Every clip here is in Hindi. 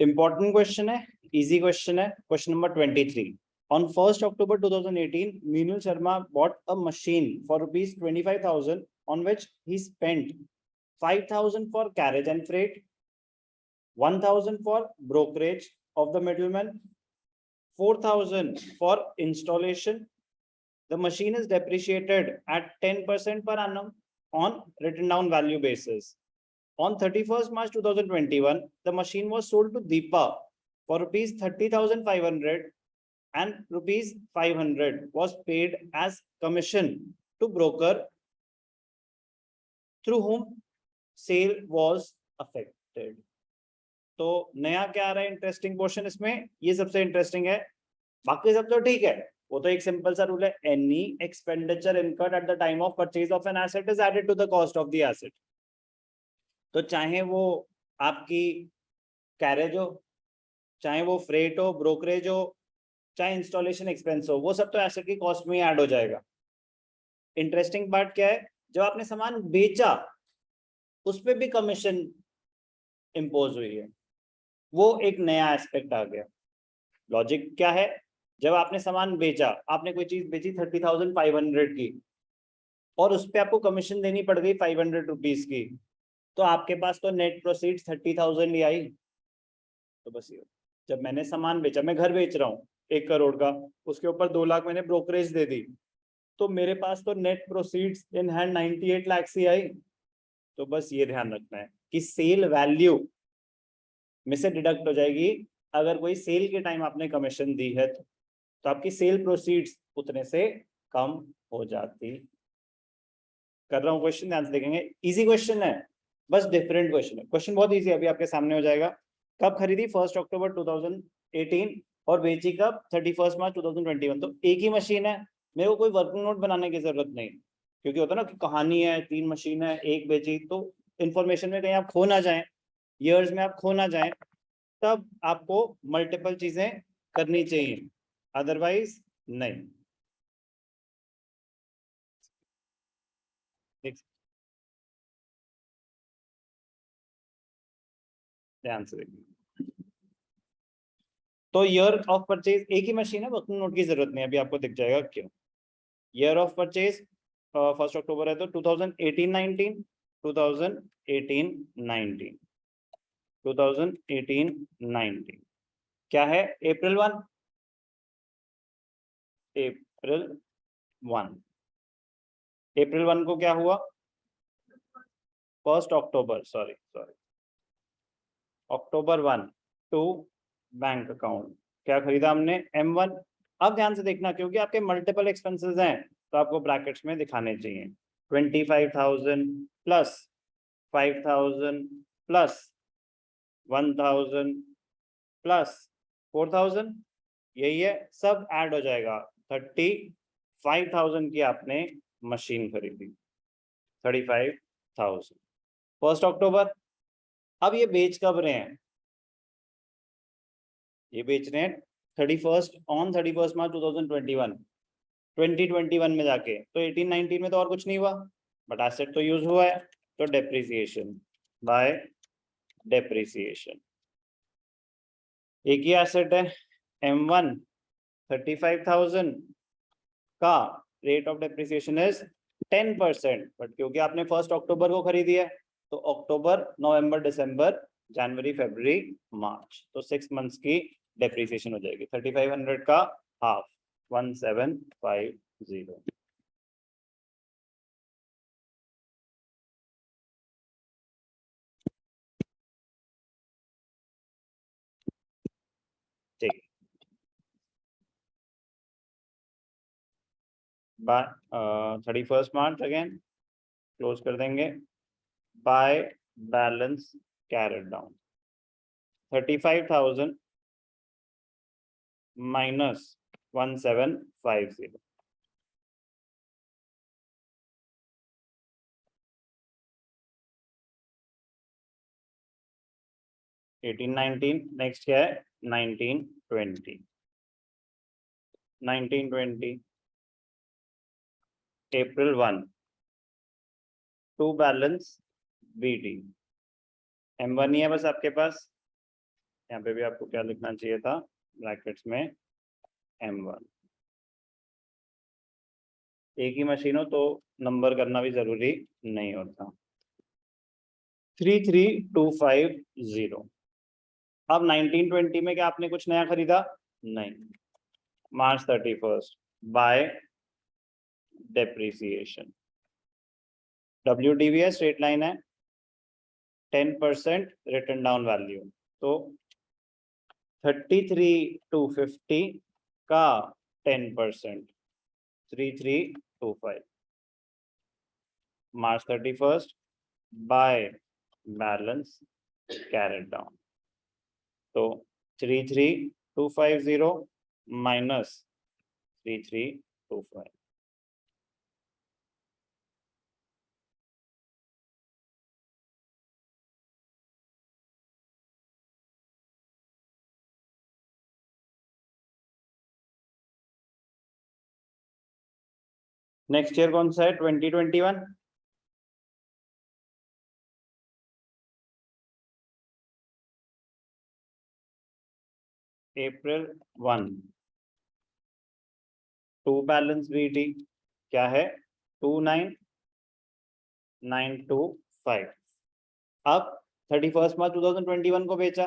इंपॉर्टेंट क्वेश्चन है, इजी क्वेश्चन है। Question number 23। On 1st October 2018, Meenul Sharma bought a machine for rupees 25,000, on which he spent 5,000 for carriage and freight, 1,000 for brokerage of the middleman, 4,000 for installation. The machine is depreciated at 10% per annum on written down value basis. On 31st March 2021, the machine was sold to Deepa for rupees 30,500 and rupees 500 was paid as commission to broker through whom sale was affected. तो नया क्या आ रहा है इंटरेस्टिंग पोर्शन इसमें, ये सबसे इंटरेस्टिंग है। बाकी सब तो ठीक है, वो तो एक सिंपल सा रूल है, any expenditure incurred at the time of purchase of an asset is added to the cost of the asset. तो चाहे वो आपकी कैरेज हो, चाहे वो फ्रेट हो, ब्रोकरेज हो, चाहे इंस्टॉलेशन एक्सपेंस हो, वो सब तो एसेट की कॉस्ट में ही ऐड हो जाएगा। इंटरेस्टिंग पार्ट क्या है, जब आपने सामान बेचा उस पर भी कमीशन इंपोज हुई है, वो एक नया एस्पेक्ट आ गया। लॉजिक क्या है, जब आपने सामान बेचा, आपने कोई चीज बेची 30,500 की और उस पर आपको कमीशन देनी पड़ गई 500 रुपीज की, तो आपके पास तो नेट प्रोसीड्स 30,000 ही आई। तो बस ये, जब मैंने सामान बेचा, मैं घर बेच रहा हूँ 1 करोड़ का, उसके ऊपर 2 लाख मैंने ब्रोकरेज दे दी, तो मेरे पास तो net proceeds in hand 98 lakh ही आई। तो बस ये ध्यान रखना है कि सेल वैल्यू में से डिडक्ट हो जाएगी अगर कोई सेल के टाइम आपने कमीशन दी है, तो आपकी सेल प्रोसीड्स उतने से कम हो जाती। कर रहा हूँ क्वेश्चन, ध्यान से देखेंगे, इजी क्वेश्चन है, बस डिफरेंट क्वेश्चन है। क्वेश्चन बहुत इजी अभी आपके सामने हो जाएगा। कब खरीदी 1 अक्टूबर 2018 और बेची कब 31 मार्च 2021। तो एक ही मशीन है, मेरे को कोई वर्किंग नोट बनाने की जरूरत नहीं, क्योंकि होता है ना कि कहानी है, 3 मशीन है, एक बेची, तो इन्फॉर्मेशन में कहीं आप खो ना जाएं, ईयर्स में आप खो ना जाएं, तब आपको मल्टीपल चीजें करनी चाहिए, अदरवाइज नहीं। ध्यान से देखिए, तो ईयर ऑफ परचेज एक ही मशीन है, वर्किंग नोट की जरूरत नहीं, अभी आपको दिख जाएगा क्यों। ईयर ऑफ परचेज 1 अक्टूबर है, तो 2018-19, 2018-19, 2018-19 क्या है, अप्रैल 1, अप्रैल 1, अप्रैल 1 को क्या हुआ, 1 October, sorry October 1 to bank account क्या खरीदा हमने, M1। अब ध्यान से देखना, क्योंकि आपके मल्टीपल एक्सपेंसेस हैं, तो आपको ब्रैकेट्स में दिखाने चाहिए। 25,000 प्लस 5,000 प्लस 1,000 प्लस 4,000, यही है, सब ऐड हो जाएगा। 35,000 की आपने मशीन खरीदी, 35,000 1 अक्टूबर। अब ये बेच कब रहे हैं, ये बेच रहे हैं 31 मार्च 2021 में जाके, तो 18-19 में तो और कुछ नहीं हुआ, बट एसेट तो यूज हुआ है, तो डेप्रिसिएशन बाय डेप्रिसिएशन। एक ही एसेट है M1, 35,000 का rate of depreciation is 10%, but क्योंकि आपने 1 अक्टूबर को खरीदी है, तो अक्टूबर, नवंबर, दिसंबर, जनवरी, फरवरी, मार्च, तो 6 मंथ्स की डेप्रिसिएशन हो जाएगी। 3500 का हाफ 1750। ठीक, बाय 31 मार्च अगेन क्लोज कर देंगे, by balance carried down 35,000 minus 1750, eighteen 19, next क्या है 1920, 1920 अप्रैल 1 टू बैलेंस BD, M1 ही है बस आपके पास, यहाँ पे भी आपको क्या लिखना चाहिए था, ब्रैकेट्स में M1। एक ही मशीन हो तो नंबर करना भी जरूरी नहीं होता। 33250। अब 1920 में क्या आपने कुछ नया खरीदा? नहीं। March 31st bye depreciation. WDV है, स्ट्रेट लाइन है, 10% रिटर्न डाउन वैल्यू, तो 33,250 का 10%, 3325 March 31st by balance carried down, तो 33,250 माइनस 3325। नेक्स्ट ईयर कौन सा है? 2021। April 1 टू बैलेंस BT क्या है? 29,925। अब 31 मार्च 2021 को बेचा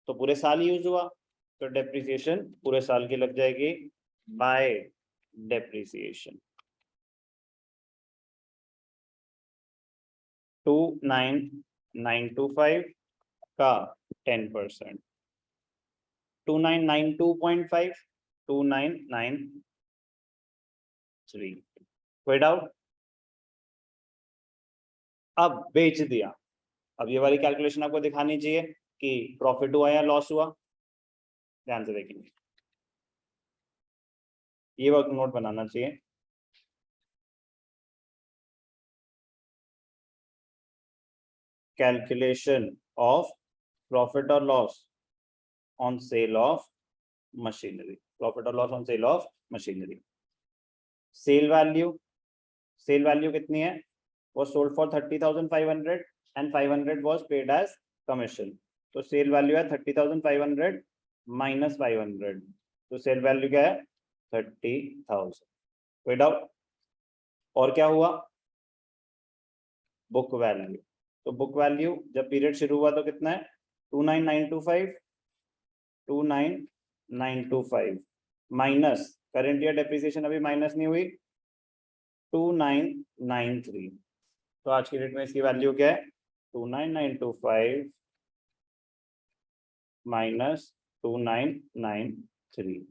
तो पूरे साल यूज हुआ, तो डेप्रिसिएशन पूरे साल की लग जाएगी बाय डेप्रिसिएशन। 29,925 का 10%, 2992.5, 2993। कोई डाउट? अब बेच दिया। अब ये वाली कैलकुलेशन आपको दिखानी चाहिए कि प्रॉफिट हुआ या लॉस हुआ। ध्यान से देखेंगे, ये वर्क नोट बनाना चाहिए। कैलकुलेशन ऑफ प्रॉफिट और loss on sale of machinery, profit और loss on sale of machinery. Sale value कितनी है? was sold for 30,500 and 500 was paid as commission, तो सेल वैल्यू है 30,500 माइनस 500, तो सेल वैल्यू क्या है? 30,000। कोई डाउट? और क्या हुआ? बुक वैल्यू, तो बुक वैल्यू जब पीरियड शुरू हुआ तो कितना है? 29,925 माइनस करंट ईयर डेप्रिसिएशन अभी माइनस नहीं हुई, 2993। तो आज की डेट में इसकी वैल्यू क्या है? 29,925 माइनस 2993,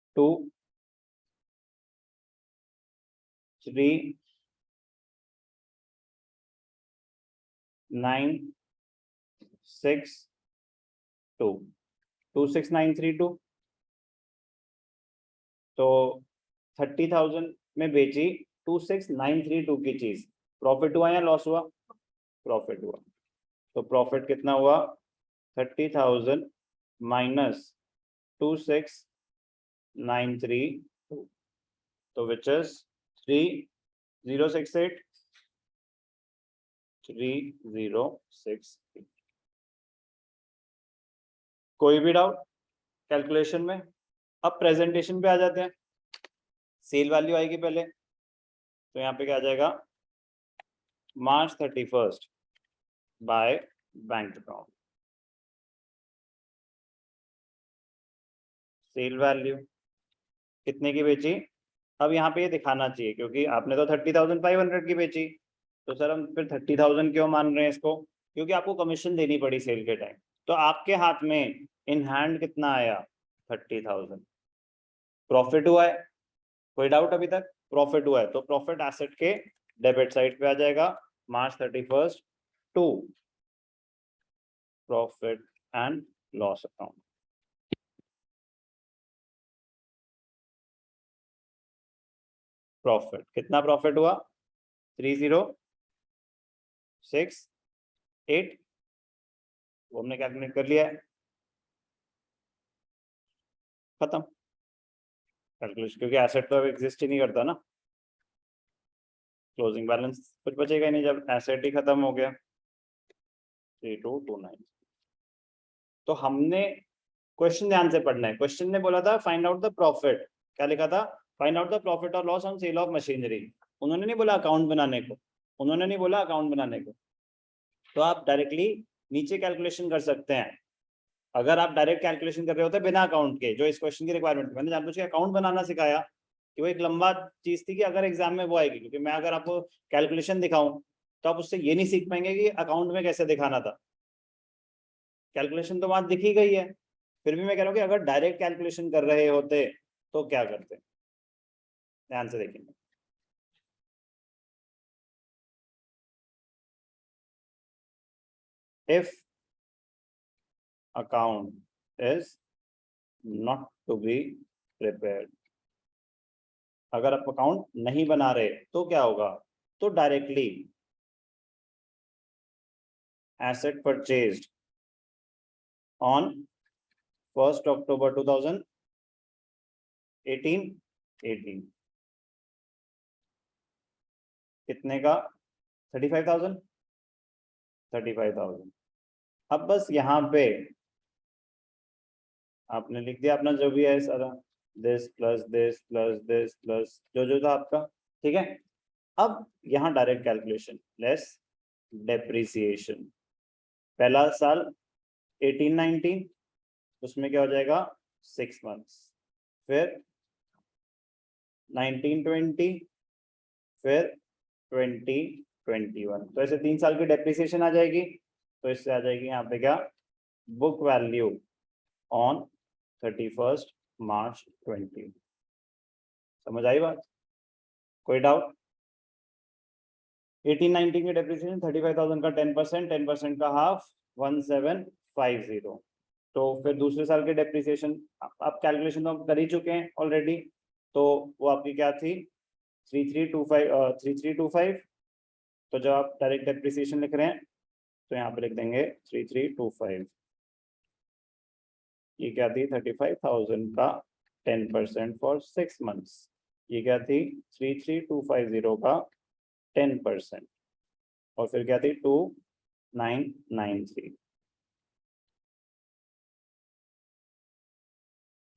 26,932, तो 30,000 में बेची 26,932 की चीज, प्रॉफिट हुआ या लॉस हुआ? प्रॉफिट हुआ, तो प्रॉफिट कितना हुआ? 30,000 माइनस 26,932, तो विच इज 3068, 3068। कोई भी डाउट कैलकुलेशन में? अब प्रेजेंटेशन पे आ जाते हैं। सेल वैल्यू आएगी पहले, तो यहाँ पे क्या आ जाएगा? March 31st by bank account. Sale value कितने की बेची? अब यहाँ पे ये दिखाना चाहिए क्योंकि आपने तो 30,500 की बेची, तो सर हम फिर 30,000 क्यों मान रहे हैं इसको? क्योंकि आपको कमीशन देनी पड़ी सेल के टाइम, तो आपके हाथ में इन हैंड कितना आया? 30,000। प्रॉफिट हुआ है? कोई डाउट अभी तक? प्रॉफिट हुआ है तो प्रॉफिट एसेट के डेबिट साइड पे आ जाएगा, March 31st to profit and loss account. Profit कितना प्रॉफिट हुआ? 3068, वो हमने कैलकुलेट कर लिया है, खत्म कैलकुलेशन, क्योंकि एसेट तो अब एग्जिस्ट ही नहीं करता ना, क्लोजिंग बैलेंस कुछ बचेगा ही नहीं जब एसेट ही खत्म हो गया। 3229। तो हमने क्वेश्चन ध्यान से पढ़ना है। क्वेश्चन ने बोला था फाइंड आउट द प्रॉफिट, क्या लिखा था, फाइंड आउट द प्रॉफिट और loss on sale of machinery. उन्होंने नहीं बोला अकाउंट बनाने को, उन्होंने नहीं बोला अकाउंट बनाने को। तो आप डायरेक्टली नीचे कैलकुलेशन कर सकते हैं। अगर आप डायरेक्ट कैलकुलेशन कर रहे होते बिना अकाउंट के, जो इस क्वेश्चन की रिक्वायरमेंट, मैंने जानबूझ के अकाउंट बनाना सिखाया कि वो एक लंबा चीज थी कि अगर एग्जाम में वो आएगी, क्योंकि मैं अगर आपको कैलकुलेशन दिखाऊं तो आप उससे ये नहीं सीख पाएंगे कि अकाउंट में कैसे दिखाना था। कैलकुलेशन तो बात दिख ही गई है, फिर भी मैं कह रहा हूँ कि अगर डायरेक्ट कैलकुलेशन कर रहे होते तो क्या करते। ध्यान से देखेंगे। If account is not to be prepared, अगर आप अकाउंट नहीं बना रहे तो क्या होगा, तो डायरेक्टली एसेट परचेज्ड ऑन 1 अक्टूबर 2018 कितने का, 35,000। अब बस यहाँ पे आपने लिख दिया अपना जो भी है सारा, this plus this plus this plus जो था आपका, ठीक है। अब यहाँ डायरेक्ट कैलकुलेशन, लेस डेप्रिसिएशन, पहला साल 18-19, उसमें क्या हो जाएगा 6 मंथ्स, फिर 19-20, फिर 20-21, तो ऐसे 3 साल की डेप्रिसिएशन आ जाएगी। तो इससे आ जाएगी यहाँ पे क्या, बुक वैल्यू ऑन 31 मार्च 20। समझ आई बात, कोई डाउट। 18-19 की डेप्रिसिएशन 35,000 का 10%, 10% का हाफ 1750। तो फिर दूसरे साल के डेप्रिसिएशन आप कैलकुलेशन तो हम कर ही चुके हैं ऑलरेडी, तो वो आपकी क्या थी 3325। तो जब आप डायरेक्ट डेप्रिसिएशन लिख रहे हैं तो यहाँ पे लिख देंगे 3325। ये क्या थी 35,000 का 10% फॉर 6 मंथ्स। ये क्या थी 33,250 का 10%, और फिर क्या थी 2993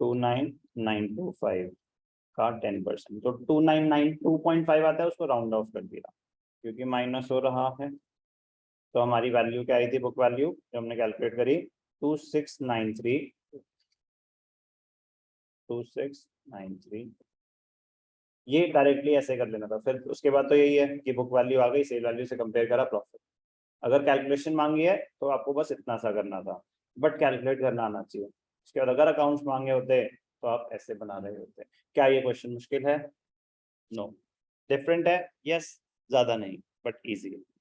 29925 का 10%, तो 2992.5 आता है, उसको राउंड ऑफ कर दिया क्योंकि माइनस हो रहा है। तो हमारी वैल्यू क्या आई थी, बुक वैल्यू जो हमने कैलकुलेट करी 2693। ये डायरेक्टली ऐसे कर लेना था। फिर उसके बाद तो यही है कि बुक वैल्यू आ गई, सेल वैल्यू से कंपेयर करा प्रॉफिट। अगर कैलकुलेशन मांगी है तो आपको बस इतना सा करना था, बट कैलकुलेट करना आना चाहिए। उसके बाद अगर अकाउंट्स मांगे होते तो आप ऐसे बना रहे होते। क्या ये क्वेश्चन मुश्किल है? नो। डिफरेंट है? यस, ज्यादा नहीं, बट इजी है।